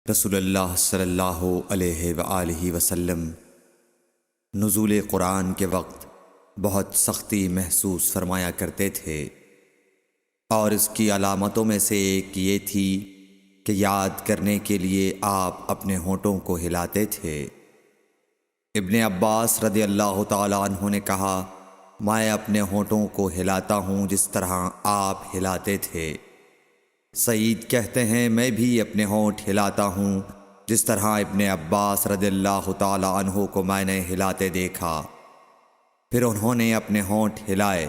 رسول اللہ صلی اللہ علیہ وآلہ وسلم نزول قرآن کے وقت بہت سختی محسوس فرمایا کرتے تھے، اور اس کی علامتوں میں سے ایک یہ تھی کہ یاد کرنے کے لیے آپ اپنے ہونٹوں کو ہلاتے تھے۔ ابن عباس رضی اللہ تعالیٰ عنہ نے کہا، میں اپنے ہونٹوں کو ہلاتا ہوں جس طرح آپ ہلاتے تھے۔ سعید کہتے ہیں، میں بھی اپنے ہونٹ ہلاتا ہوں جس طرح ابن عباس رضی اللہ تعالیٰ عنہ کو میں نے ہلاتے دیکھا۔ پھر انہوں نے اپنے ہونٹ ہلائے۔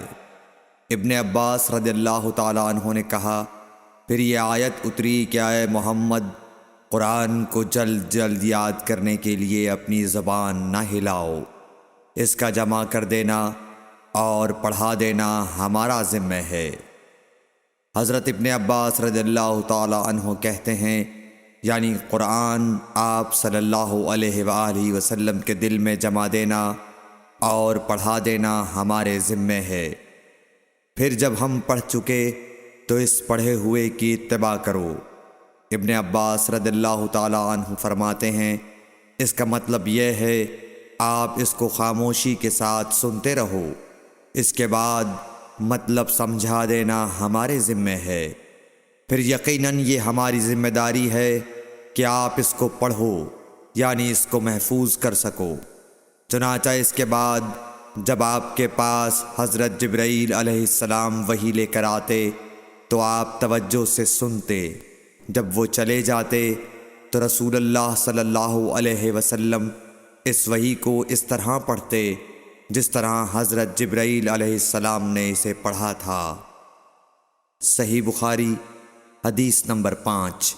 ابن عباس رضی اللہ تعالیٰ عنہ نے کہا، پھر یہ آیت اتری کہ اے محمد، قرآن کو جلد جلد یاد کرنے کے لیے اپنی زبان نہ ہلاؤ، اس کا جمع کر دینا اور پڑھا دینا ہمارا ذمہ ہے۔ حضرت ابن عباس رضی اللہ تعالی عنہ کہتے ہیں، یعنی قرآن آپ صلی اللہ علیہ وآلہ وسلم کے دل میں جمع دینا اور پڑھا دینا ہمارے ذمہ ہے۔ پھر جب ہم پڑھ چکے تو اس پڑھے ہوئے کی اتباع کرو۔ ابن عباس رضی اللہ تعالی عنہ فرماتے ہیں، اس کا مطلب یہ ہے آپ اس کو خاموشی کے ساتھ سنتے رہو، اس کے بعد مطلب سمجھا دینا ہمارے ذمہ ہے۔ پھر یقیناً یہ ہماری ذمہ داری ہے کہ آپ اس کو پڑھو، یعنی اس کو محفوظ کر سکو۔ چنانچہ اس کے بعد جب آپ کے پاس حضرت جبرائیل علیہ السلام وحی لے کر آتے تو آپ توجہ سے سنتے، جب وہ چلے جاتے تو رسول اللہ صلی اللہ علیہ وسلم اس وحی کو اس طرح پڑھتے جس طرح حضرت جبرائیل علیہ السلام نے اسے پڑھا تھا۔ صحیح بخاری حدیث نمبر 5۔